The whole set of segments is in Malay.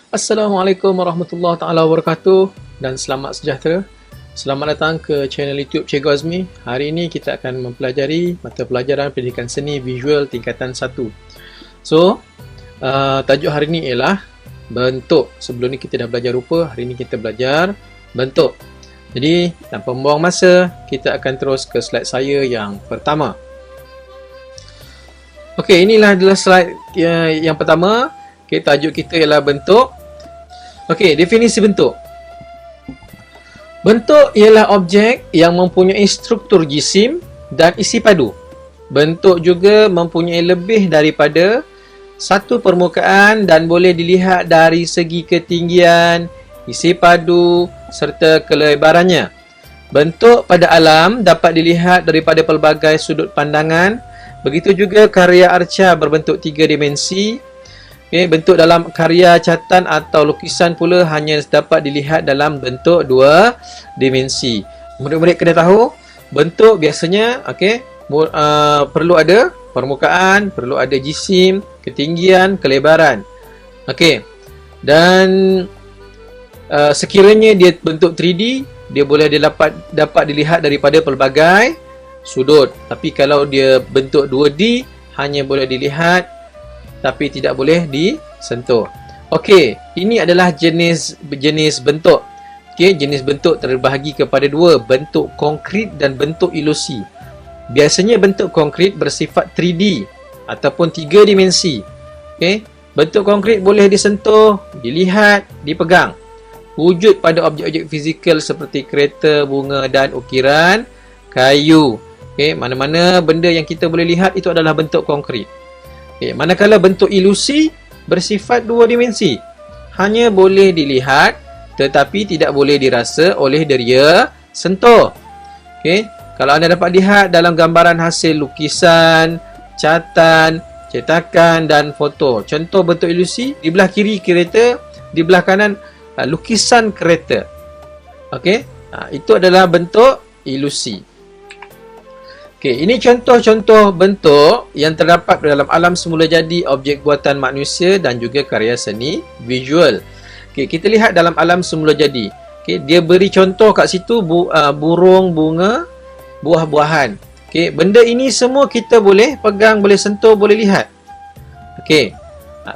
Assalamualaikum warahmatullahi taala wabarakatuh dan selamat sejahtera. Selamat datang ke channel YouTube Cikgu Azmi. Hari ini kita akan mempelajari mata pelajaran pendidikan seni visual tingkatan 1. So, tajuk hari ini ialah bentuk. Sebelum ni kita dah belajar rupa, hari ini kita belajar bentuk. Jadi, tanpa membuang masa, kita akan terus ke slide saya yang pertama. Okey, inilah adalah slide yang pertama. Okey, tajuk kita ialah bentuk. Okey, definisi bentuk. Bentuk ialah objek yang mempunyai struktur jisim dan isi padu. Bentuk juga mempunyai lebih daripada satu permukaan dan boleh dilihat dari segi ketinggian, isi padu serta kelebarannya. Bentuk pada alam dapat dilihat daripada pelbagai sudut pandangan. Begitu juga karya arca berbentuk 3 dimensi. Okay, bentuk dalam karya catatan atau lukisan pula hanya dapat dilihat dalam bentuk 2 dimensi. Murid-murid kena tahu, bentuk biasanya perlu ada permukaan, perlu ada jisim, ketinggian, kelebaran. Okey. Dan sekiranya dia bentuk 3D, dia boleh dapat dilihat daripada pelbagai sudut. Tapi kalau dia bentuk 2D, hanya boleh dilihat tapi tidak boleh disentuh. Okey, ini adalah jenis bentuk. Okey, jenis bentuk terbahagi kepada dua, bentuk konkret dan bentuk ilusi. Biasanya bentuk konkret bersifat 3D ataupun 3 dimensi. Okey, bentuk konkret boleh disentuh, dilihat, dipegang. Wujud pada objek-objek fizikal seperti kereta, bunga dan ukiran kayu. Okey, mana-mana benda yang kita boleh lihat itu adalah bentuk konkret. Okay, manakala bentuk ilusi bersifat 2 dimensi, hanya boleh dilihat tetapi tidak boleh dirasa oleh deria sentuh. Okay, kalau anda dapat lihat dalam gambaran hasil lukisan, catatan, cetakan dan foto. Contoh bentuk ilusi, di belah kiri kereta, di belah kanan lukisan kereta. Okay, itu adalah bentuk ilusi. Okey, ini contoh-contoh bentuk yang terdapat dalam alam semula jadi objek buatan manusia dan juga karya seni visual. Okey, kita lihat dalam alam semula jadi. Okey, dia beri contoh kat situ burung, bunga, buah-buahan. Okey, benda ini semua kita boleh pegang, boleh sentuh, boleh lihat. Okey.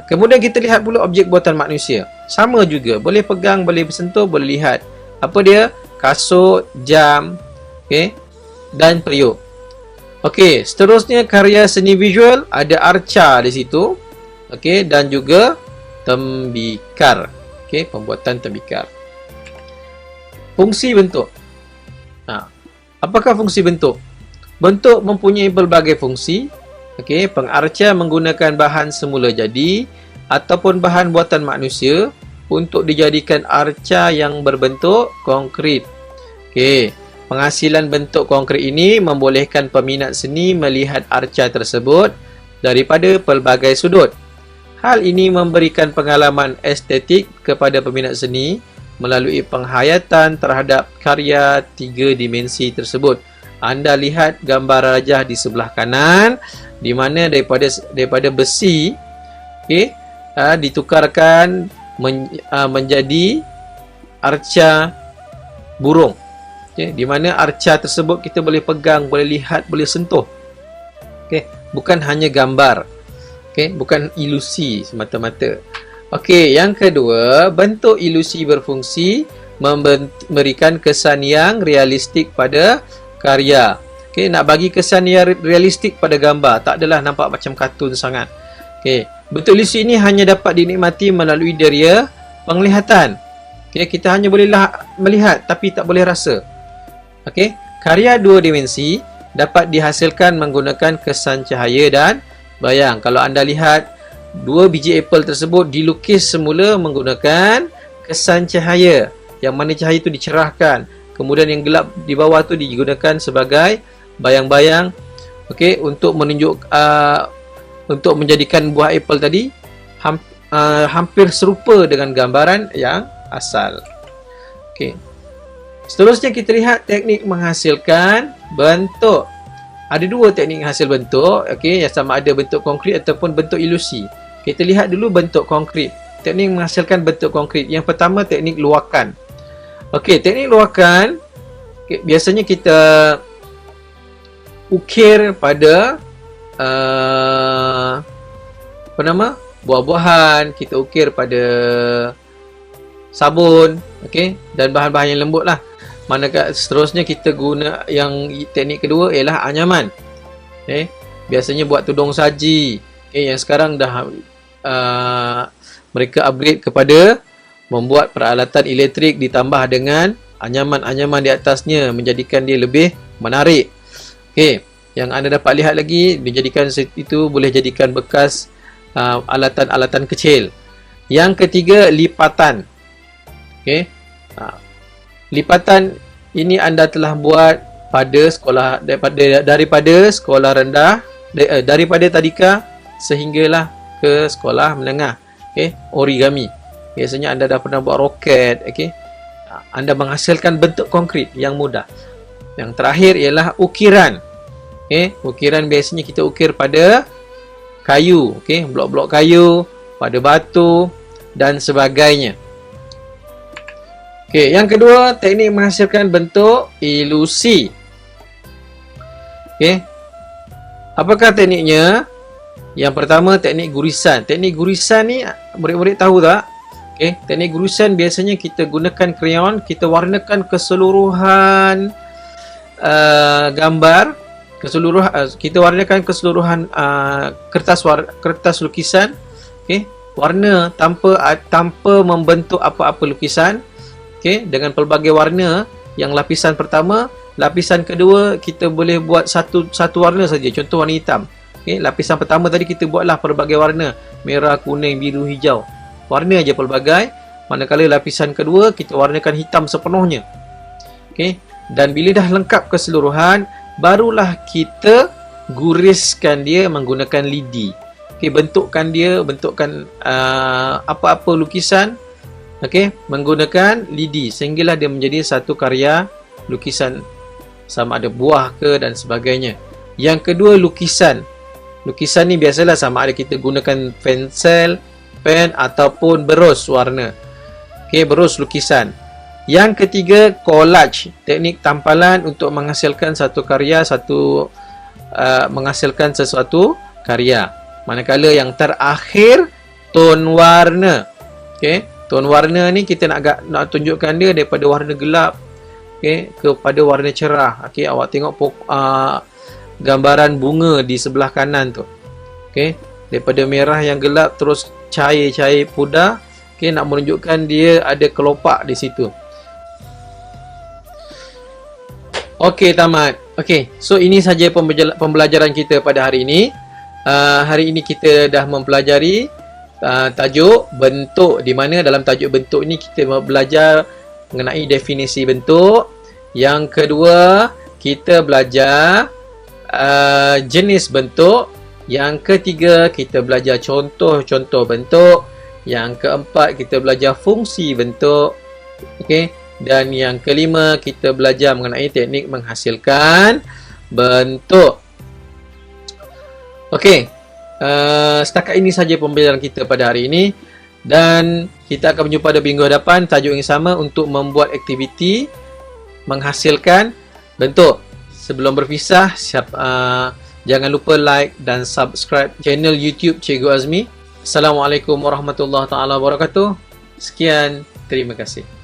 Kemudian kita lihat pula objek buatan manusia. Sama juga, boleh pegang, boleh sentuh, boleh lihat. Apa dia? Kasut, jam, okey, dan periuk. Okey, seterusnya karya seni visual ada arca di situ. Okey, dan juga tembikar. Okey, pembuatan tembikar. Fungsi bentuk. Apakah fungsi bentuk? Bentuk mempunyai pelbagai fungsi. Okey, pengarca menggunakan bahan semula jadi ataupun bahan buatan manusia untuk dijadikan arca yang berbentuk konkret. Okey, penghasilan bentuk konkret ini membolehkan peminat seni melihat arca tersebut daripada pelbagai sudut. Hal ini memberikan pengalaman estetik kepada peminat seni melalui penghayatan terhadap karya 3 dimensi tersebut. Anda lihat gambar rajah di sebelah kanan, di mana daripada besi, ditukarkan menjadi arca burung. Okay, di mana arca tersebut kita boleh pegang, boleh lihat, boleh sentuh. Okay, bukan hanya gambar. Okay, bukan ilusi semata-mata. Okey, yang kedua, bentuk ilusi berfungsi memberikan kesan yang realistik pada karya. Okey, nak bagi kesan yang realistik pada gambar, tak adalah nampak macam kartun sangat. Okey, bentuk ilusi ini hanya dapat dinikmati melalui deria penglihatan. Okey, kita hanya boleh melihat tapi tak boleh rasa. Okey, karya 2 dimensi dapat dihasilkan menggunakan kesan cahaya dan bayang. Kalau anda lihat 2 biji apple tersebut dilukis semula menggunakan kesan cahaya, yang mana cahaya itu dicerahkan, kemudian yang gelap di bawah tu digunakan sebagai bayang-bayang. Okey, untuk menunjuk untuk menjadikan buah apple tadi hampir serupa dengan gambaran yang asal. Okey. Seterusnya kita lihat teknik menghasilkan bentuk. Ada 2 teknik hasil bentuk, okey, yang sama ada bentuk konkret ataupun bentuk ilusi. Kita lihat dulu bentuk konkret. teknik menghasilkan bentuk konkret. Yang pertama, teknik luakan. Okey, teknik luakan biasanya kita ukir pada buah-buahan, kita ukir pada sabun, okey, dan bahan-bahan yang lembut lah. Manakala seterusnya kita guna yang teknik kedua ialah anyaman. Okey, biasanya buat tudung saji. Okey, yang sekarang dah mereka upgrade kepada membuat peralatan elektrik ditambah dengan anyaman-anyaman di atasnya, menjadikan dia lebih menarik. Okey, yang anda dapat lihat lagi, dijadikan itu boleh jadikan bekas alatan-alatan kecil. Yang ketiga, lipatan. Okey, lipatan ini anda telah buat pada sekolah daripada sekolah rendah, daripada tadika sehinggalah ke sekolah menengah. Okey, origami. Biasanya anda dah pernah buat roket. Okey, anda menghasilkan bentuk konkret yang mudah. Yang terakhir ialah ukiran. Okey, ukiran biasanya kita ukir pada kayu, okey, blok-blok kayu, pada batu dan sebagainya. Okey, yang kedua, teknik menghasilkan bentuk ilusi. Okey, apakah tekniknya? Yang pertama, teknik gurisan. Teknik gurisan ni murid-murid tahu tak? Okey, teknik gurisan biasanya kita gunakan krayon, kita warnakan keseluruhan gambar, kita warnakan keseluruhan kertas lukisan, okey, warna tanpa membentuk apa-apa lukisan, okey, dengan pelbagai warna. Yang lapisan pertama, lapisan kedua kita boleh buat satu warna saja, contoh warna hitam. Okey, lapisan pertama tadi kita buatlah pelbagai warna, merah, kuning, biru, hijau. Warna aja pelbagai. Manakala lapisan kedua kita warnakan hitam sepenuhnya. Okey, dan bila dah lengkap keseluruhan, barulah kita guriskan dia menggunakan lidi. Okey, bentukkan apa-apa lukisan, okey, menggunakan lidi sehinggalah dia menjadi satu karya lukisan, sama ada buah ke dan sebagainya. Yang kedua, lukisan. Lukisan ni biasalah sama ada kita gunakan pensel, pen ataupun berus warna. Okey, berus lukisan. Yang ketiga, collage, teknik tampalan untuk menghasilkan satu karya, menghasilkan sesuatu karya. Manakala yang terakhir, ton warna. Okey, ton warna ni kita nak tunjukkan dia daripada warna gelap, okey, kepada warna cerah. Okey, awak tengok gambaran bunga di sebelah kanan tu. Okey, daripada merah yang gelap terus cair-cair pudar. Okey, nak menunjukkan dia ada kelopak di situ. Okey, tamat. Okey, so ini saja pembelajaran kita pada hari ini. Hari ini kita dah mempelajari tajuk bentuk, di mana dalam tajuk bentuk ni kita belajar mengenai definisi bentuk. Yang kedua, kita belajar jenis bentuk. Yang ketiga, kita belajar contoh-contoh bentuk. Yang keempat, kita belajar fungsi bentuk. Okey. Dan yang kelima, kita belajar mengenai teknik menghasilkan bentuk. Okey. Setakat ini saja pembelajaran kita pada hari ini. Dan kita akan berjumpa pada minggu hadapan, tajuk yang sama untuk membuat aktiviti menghasilkan bentuk. Sebelum berpisah, jangan lupa like dan subscribe channel YouTube Cikgu Azmi. Assalamualaikum warahmatullahi wabarakatuh. Sekian, terima kasih.